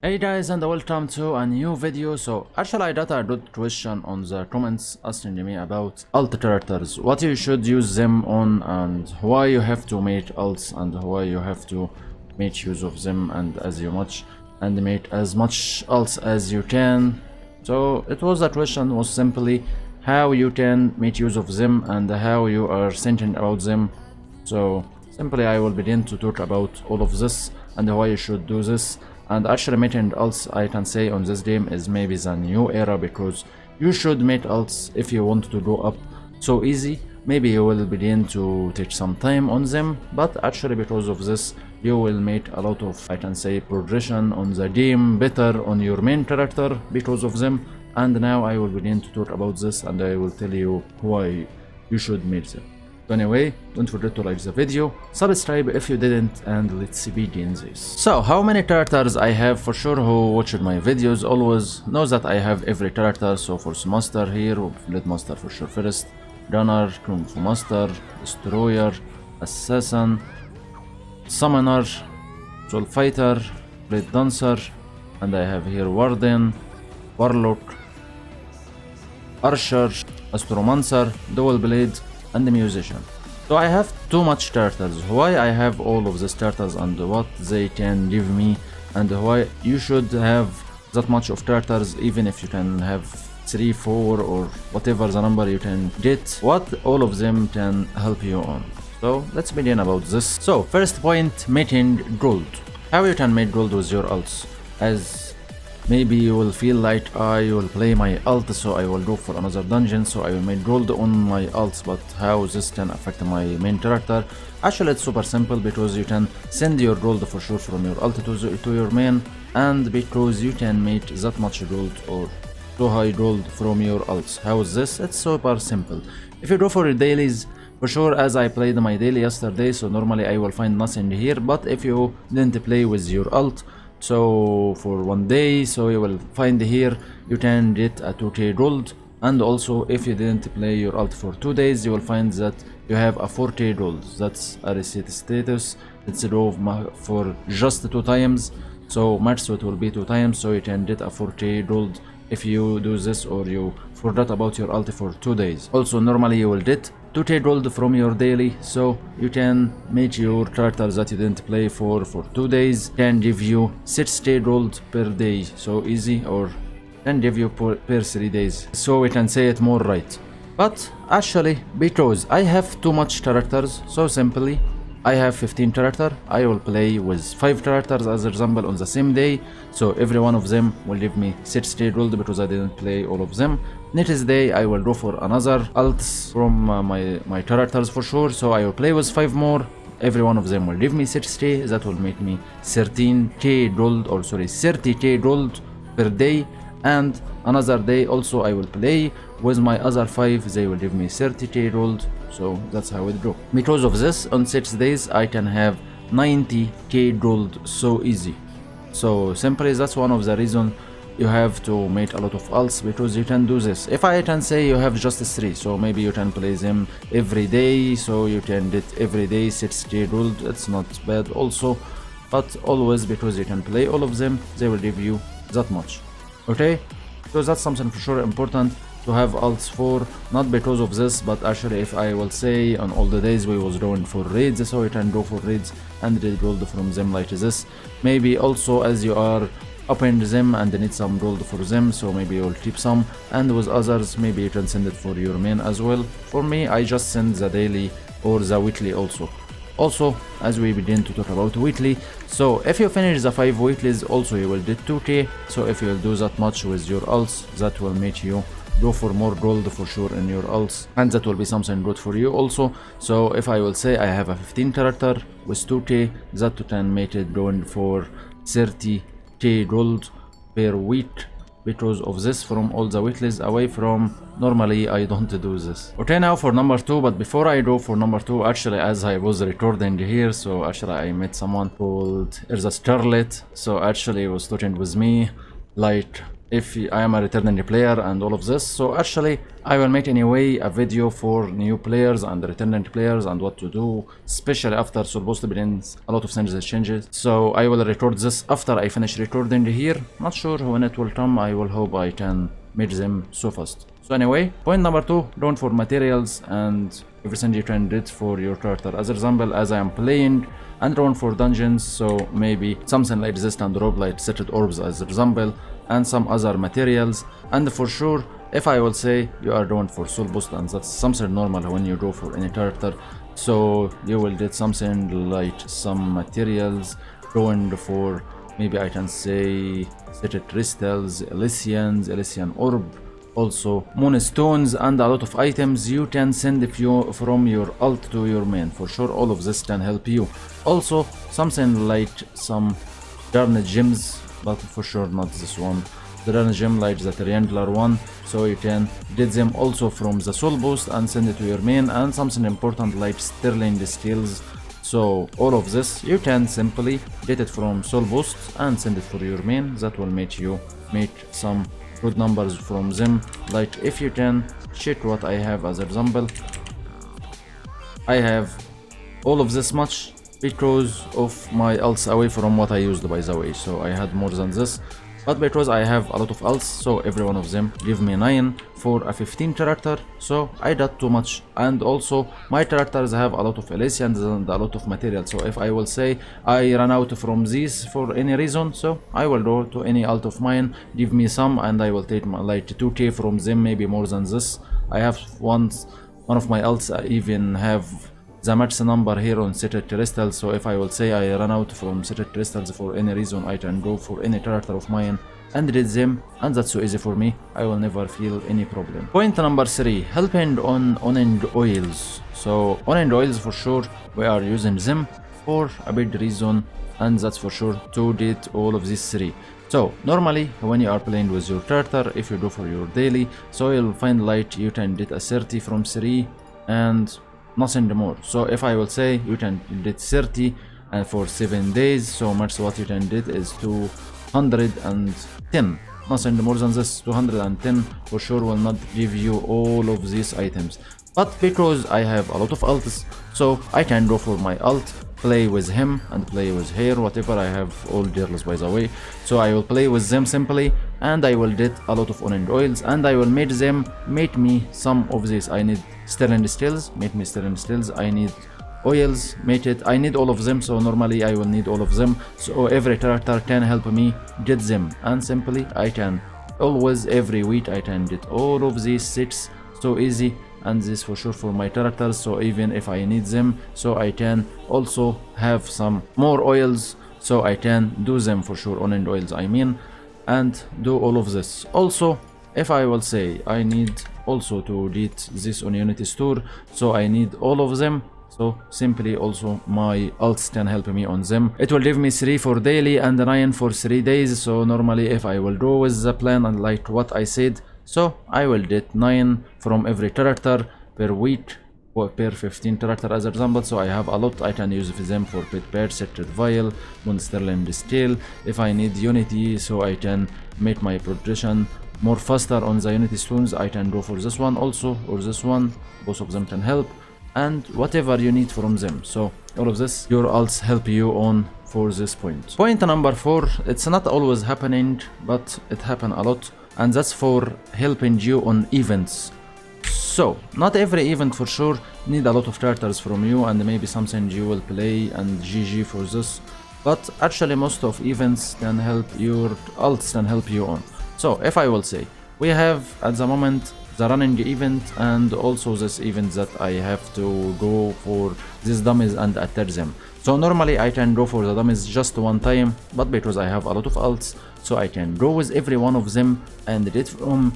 Hey guys, and welcome to a new video. So actually I got a good question on the comments asking me about alt characters, what you should use them on and why you have to make alts and why you have to make use of them and make as much alts as you can. So the question was simply how you can make use of them and how you are thinking about them. So simply I will begin to talk about all of this and why you should do this. And actually making alts, I can say on this game is maybe the new era, because you should make alts if you want to go up so easy. Maybe you will begin to take some time on them, but actually because of this you will make a lot of, I can say, progression on the game, better on your main character because of them. And now I will begin to talk about this and I will tell you why you should make them. So anyway, don't forget to like the video, subscribe if you didn't, and let's begin this. So how many characters I have? For sure who watched my videos always know that I have every character. So Force Master here, Blade Master for sure first, Gunner, Kung Fu Master, Destroyer, Assassin, Summoner, Soul Fighter, Blade Dancer, and I have here Warden, Warlock, Archer, Astromancer, Dual Blade, and the Musician. So I have too much characters. Why I have all of these characters and what they can give me, and why you should have that much of characters, even if you can have 3, 4 or whatever the number you can get, what all of them can help you on. So let's begin about this. So first point, making gold. How you can make gold with your alts. As maybe you will feel like I will play my alt, so I will go for another dungeon, so I will make gold on my alts, but how this can affect my main character? Actually it's super simple, because you can send your gold for sure from your alt to your main, and because you can make that much gold or too high gold from your alts. How is this? It's super simple. If you go for your dailies, for sure, as I played my daily yesterday, so normally I will find nothing here, but if you didn't play with your alt, so for one day, so you will find here you can get a 2k gold. And also if you didn't play your alt for 2 days, you will find that you have a 4k gold. That's a reset status. Let's go for just 2 times, so max so it will be 2 times, so you can get a 4k gold if you do this or you forgot about your alt for 2 days. Also normally you will get 2k gold from your daily, so you can make your characters that you didn't play for 2 days can give you 6k gold per day, so easy, or can give you per 3 days, so we can say it more right. But actually because I have too much characters, so simply I have 15 characters, I will play with 5 characters as example on the same day, so every one of them will give me 6k gold because I didn't play all of them. Next day I will go for another alts from my characters for sure, so I will play with 5 more, every one of them will give me 6k, that will make me 13k gold, or sorry 30k gold per day. And another day also I will play with my other 5, they will give me 30k gold, so that's how it go. Because of this, on 6 days I can have 90k gold so easy. So simply that's one of the reasons you have to make a lot of alts, because you can do this. If I can say you have just 3, so maybe you can play them every day, so you can get every day 6k gold, it's not bad also. But always, because you can play all of them, they will give you that much. Okay, so that's something for sure important to have alts for, not because of this, but actually if I will say on all the days we was going for raids, so you can go for raids and get gold from them like this. Maybe also as you are opening them and need some gold for them, so maybe you'll keep some, and with others maybe you can send it for your main as well. For me, I just send the daily or the weekly also. Also, as we begin to talk about weekly, so if you finish the 5 weeklies, also you will get 2k, so if you will do that much with your alts, that will make you go for more gold for sure in your alts, and that will be something good for you also. So if I will say I have a 15 character with 2k, that can make it going for 30k gold per week, because of this, from all the weeklies away from normally I don't do this. Okay, now for number 2, but before I go for number 2, actually as I was recording here, so actually I met someone called Erza Scarlet, so actually he was talking with me like if I am a returning player and all of this. So actually I will make anyway a video for new players and returning players and what to do, especially after supposed to be in a lot of things that changes. So I will record this after I finish recording here. Not sure when it will come. I will hope I can make them so fast. So anyway, point number 2, run for materials and everything you can do for your character. As example, as I am playing and run for dungeons, so maybe something like this and drop like set orbs as example, and some other materials. And for sure, if I will say you are going for soul boost, and that's something normal when you go for any character, so you will get something like some materials going for, maybe I can say set crystals, Elysian orb, also moonstones, and a lot of items you can send if you from your alt to your main. For sure all of this can help you. Also something like some darn gems, but for sure not this one. The darn gem like the triangular one, so you can get them also from the soul boost and send it to your main. And something important like sterling skills, so all of this you can simply get it from soul boost and send it for your main. That will make you make some good numbers from them. Like if you can check what I have as example, I have all of this much because of my alts away from what I used, by the way. So I had more than this, but because I have a lot of alts, so every one of them give me 9 for a 15 character, so I got too much. And also my characters have a lot of Elysians and a lot of material, so if I will say I run out from these for any reason, so I will go to any alt of mine, give me some, and I will take my, like 2k from them, maybe more than this. I have one of my alts even have the max number here on set crystals, so if I will say I run out from set crystals for any reason, I can go for any character of mine and read them, and that's so easy for me. I will never feel any problem. Point number 3, helping on end oils. So on end oils, for sure we are using them for a big reason, and that's for sure to get all of these 3. So normally when you are playing with your character, if you go for your daily, so you'll find like you can get a 30 from 3 and nothing more. So if I will say you can get 30 and for 7 days, so much what you can get is 210, nothing more than this. 210 for sure will not give you all of these items, but because I have a lot of alts, so I can go for my alt, play with him and play with her, whatever. I have all girls, by the way, so I will play with them simply, and I will get a lot of on-end oils, and I will make them make me some of this. I need sterling stills, make me sterling stills. I need oils, make it. I need all of them, so normally I will need all of them, so every character can help me get them, and simply I can always every week I can get all of these 6 so easy. And this for sure for my characters, so even if I need them, so I can also have some more oils, so I can do them for sure, on end oils I mean, and do all of this. Also if I will say I need also to get this on Unity store, so I need all of them, so simply also my alts can help me on them. It will give me 3 for daily and 9 for 3 days. So normally if I will go with the plan and like what I said, so I will get 9 from every character per week, or per 15 character as example. So I have a lot, I can use them for pet pairs, sacred vial, moonsterland scale. If I need unity, so I can make my progression more faster on the unity stones, I can go for this one also, or this one. Both of them can help, and whatever you need from them. So all of this your alts help you on for this point. Point number 4, it's not always happening, but it happen a lot, and that's for helping you on events. So not every event for sure need a lot of characters from you, and maybe something you will play and GG for this, but actually most of events can help, your alts can help you on. So if I will say we have at the moment the running event, and also this event that I have to go for these dummies and attack them. So normally I can go for the dummies just one time, but because I have a lot of alts, so I can go with every one of them and get from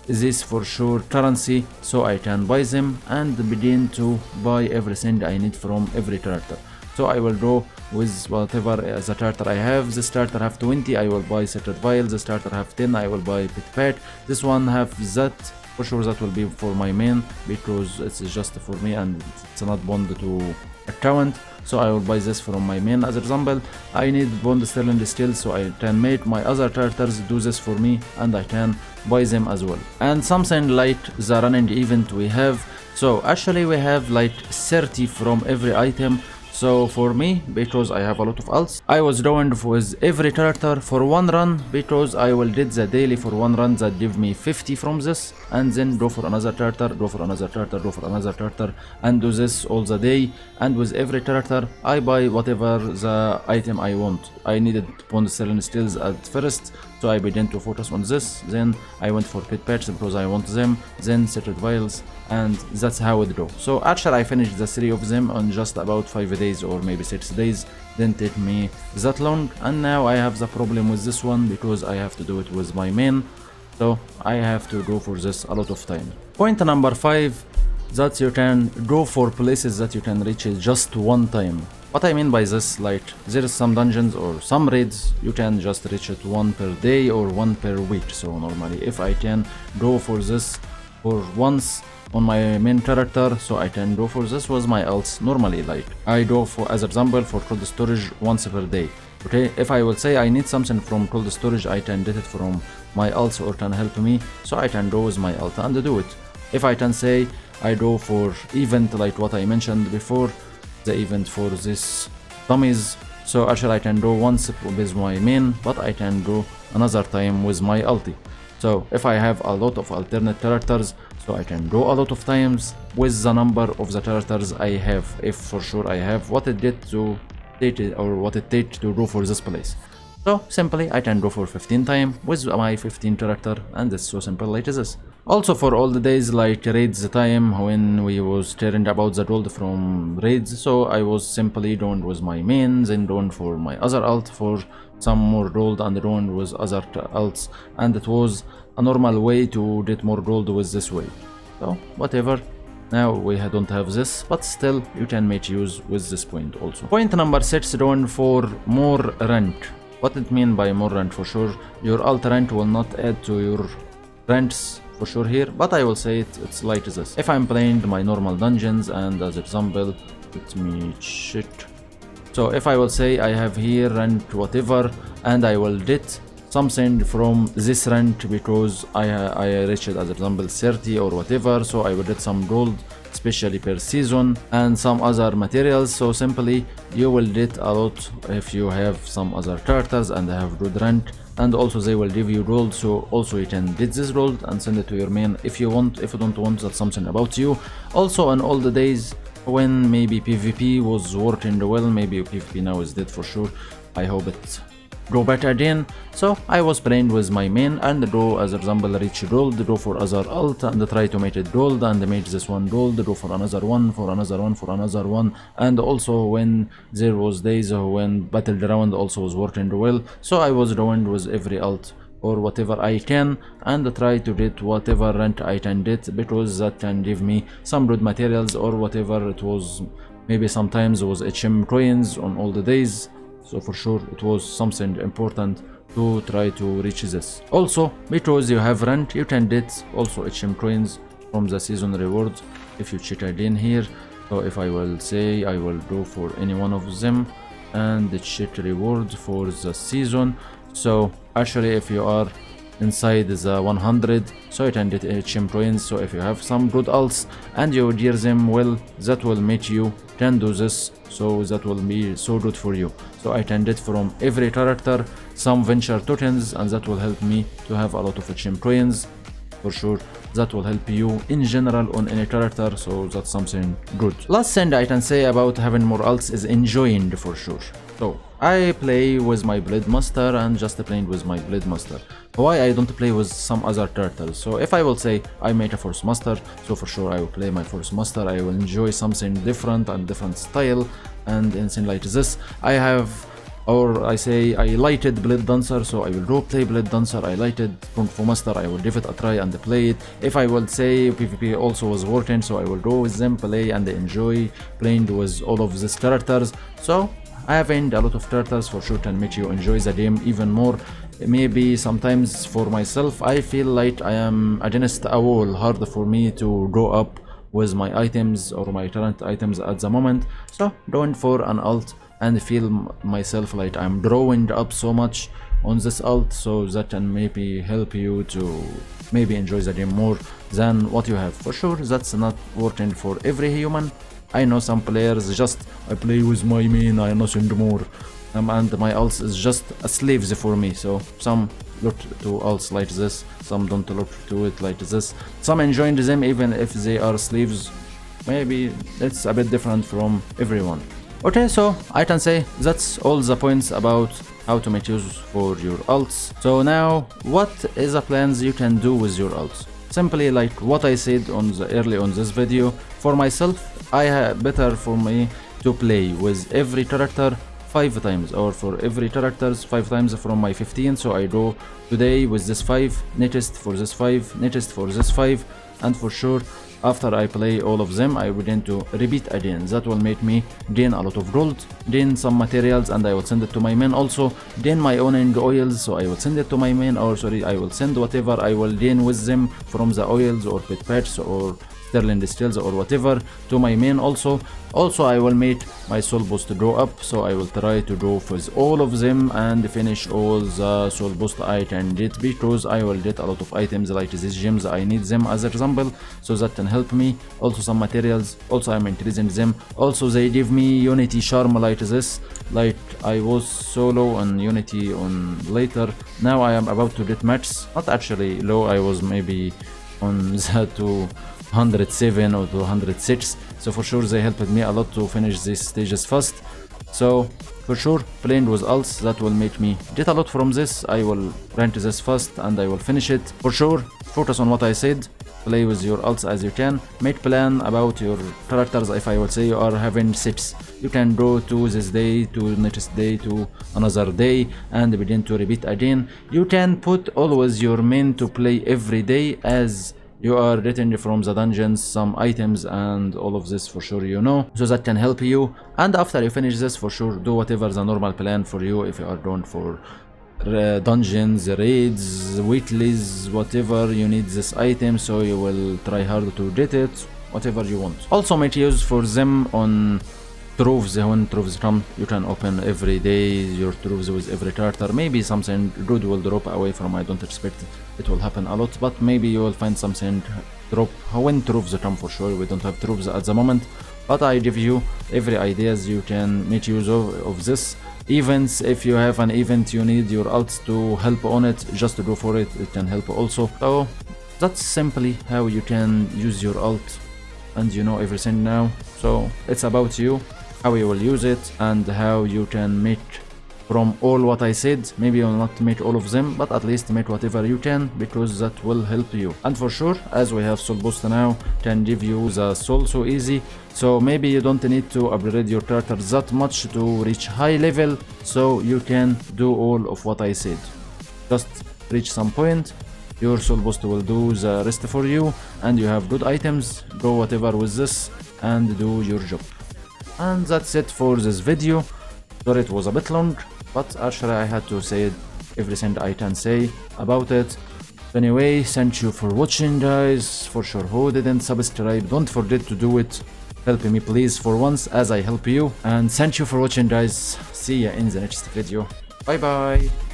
this for sure currency, so I can buy them and begin to buy everything I need from every character. So I will go with whatever the character I have. This character have 20, I will buy sacred vial. This character have 10, I will buy pit pet. This one have that for sure that will be for my main, because it's just for me and it's not bond to account. So I will buy this from my main. As example, I need bond sterling steel, so I can make my other characters do this for me, and I can buy them as well. And something like the running event we have, so actually we have like 30 from every item. So for me, because I have a lot of alts, I was doing with every character for one run, because I will did the daily for one run that give me 50 from this, and then go for another character, go for another character, go for another character, and do this all the day. And with every character, I buy whatever the item I want. I needed bond sterling steels at first, so I began to focus on this. Then I went for pit patch because I want them, then secret vials, and that's how it go. So actually I finished the 3 of them on just about 5 days or maybe 6 days. Didn't take me that long, and now I have the problem with this one because I have to do it with my main, so I have to go for this a lot of time. Point number 5, that you can go for places that you can reach it just one time. What I mean by this, like there is some dungeons or some raids you can just reach it one per day or one per week. So normally if I can go for this for once on my main character, so I can go for this with my alts. Normally like I go for, as example, for cold storage once per day. Okay, if I will say I need something from cold storage, I can get it from my alts or can help me, so I can go with my alt and do it. If I can say I go for event like what I mentioned before, the event for this dummies, so actually I can go once with my main, but I can go another time with my ulti. So if I have a lot of alternate characters, so I can go a lot of times with the number of the characters I have, if for sure I have what it did to take it or what it takes to go for this place. So simply I can go for 15 times with my 15 character, and it's so simple like this. Also for all the days like raids time when we was caring about the gold from raids, so I was simply doing with my mains and doing for my other alt for some more gold and doing with other alts, and it was a normal way to get more gold with this way. So whatever, now we don't have this, but still you can make use with this point also. Point number 6, doing for more rank. What it mean by more rank? For sure your alt rank will not add to your ranks for sure here, but I will say it's like this. If I'm playing my normal dungeons, and as example, let me check. So if I will say I have here rank whatever, and I will get something from this rank because I reached as example 30 or whatever, so I will get some gold especially per season and some other materials. So simply you will get a lot if you have some other characters and have good rank, and also they will give you gold, so also you can get this gold and send it to your main if you want. If you don't want, that's something about you. Also on all the days when maybe PvP was working well, maybe PvP now is dead for sure, I hope it go back again. So I was playing with my main and go as example reach gold, go for other alt and try to make it gold and make this one gold, go for another one, for another one, for another one. And also when there was days when battleground also was working well, so I was going with every alt or whatever I can and try to get whatever rank I can get, because that can give me some good materials or whatever it was. Maybe sometimes it was HM coins on all the days, so for sure it was something important to try to reach this. Also because you have rank, you can get also HM coins from the season rewards if you check again here. So if I will say I will go for any one of them and check reward for the season, so actually if you are inside the 100, so you can get HM coins. So if you have some good alts and you gear them well, that will make you can do this, so that will be so good for you. So I can get from every character some venture tokens, and that will help me to have a lot of HM coins for sure. That will help you in general on any character, so that's something good. Last thing I can say about having more alts is enjoying for sure. So I play with my Blade Master and just playing with my Blade Master. Why I don't play with some other characters? So if I will say I make a Force Master, so for sure I will play my Force Master. I will enjoy something different and different style and anything like this. I have, or I say I lighted Blade Dancer, so I will go play Blade Dancer. I lighted Kung Fu Master, I will give it a try and play it. If I will say PvP also was working, so I will go with them, play and enjoy playing with all of these characters. So having a lot of characters for sure can make you enjoy the game even more. maybe sometimes for myself I feel like I am against a wall, hard for me to go up with my items or my current items at the moment. So going for an alt and feel myself like I'm drawing up so much on this alt, so that can maybe help you to maybe enjoy the game more than what you have. For sure that's not working for every human. I know some players just I play with my main, I nothing more, and my alts is just a slaves for me. So some look to alts like this, some don't look to it like this, some enjoying them even if they are slaves. Maybe it's a bit different from everyone. Okay, so I can say that's all the points about how to make use for your alts. So now what is the plans you can do with your alts? Simply like what I said on the early on this video, for myself better for me to play with every character 5 times, or for every characters 5 times from my 15. So I go today with this 5, next for this 5, next for this 5, and for sure after I play all of them I begin to repeat again. That will make me gain a lot of gold, gain some materials, and I will send it to my main. Also gain my own oils, so I will send it to my main, or sorry, I will send whatever I will gain with them from the oils or pet patch or sterling distills or whatever to my main. Also I will make my soul boost to go up, so I will try to go with all of them and finish all the soul boost I can get, because I will get a lot of items like these gems. I need them as an example, so that can help me. Also some materials, also I'm increasing them. Also they give me unity charm like this, like I was solo on unity on later. Now I am about to get max, not actually low, I was maybe on the 207 or 206, so for sure they helped me a lot to finish these stages fast. So for sure playing with alts, that will make me get a lot from this. I will rank this fast and I will finish it. For sure focus on what I said, play with your alts as you can, make plan about your characters. If I would say you are having 6, you can go to this day, to next day, to another day, and begin to repeat again. You can put always your main to play every day, as you are getting from the dungeons some items and all of this, for sure you know, so that can help you. And after you finish this, for sure do whatever the normal plan for you. If you are going for dungeons, raids, weeklies, whatever, you need this item, so you will try hard to get it, whatever you want. Also make use for them on troves. When troves come, you can open every day your troves with every character. Maybe something good will drop away from, I don't expect it will happen a lot, but maybe you will find something drop when troves come. For sure we don't have troves at the moment, but I give you every ideas you can make use of this. Events, if you have an event you need your alts to help on it, just go for it, it can help also. So that's simply how you can use your alt, and you know everything now. So it's about you, how you will use it, and how you can make from all what I said. Maybe you'll not make all of them, but at least make whatever you can, because that will help you. And for sure, as we have soul boost now, can give you the soul so easy, so maybe you don't need to upgrade your character that much to reach high level, so you can do all of what I said. Just reach some point, your soul boost will do the rest for you, and you have good items. Go whatever with this and do your job. And that's it for this video. Sorry it was a bit long, but actually I had to say everything I can say about it. Anyway, thank you for watching guys. For sure who didn't subscribe, don't forget to do it. Help me please for once as I help you. And thank you for watching guys. See ya in the next video. Bye bye.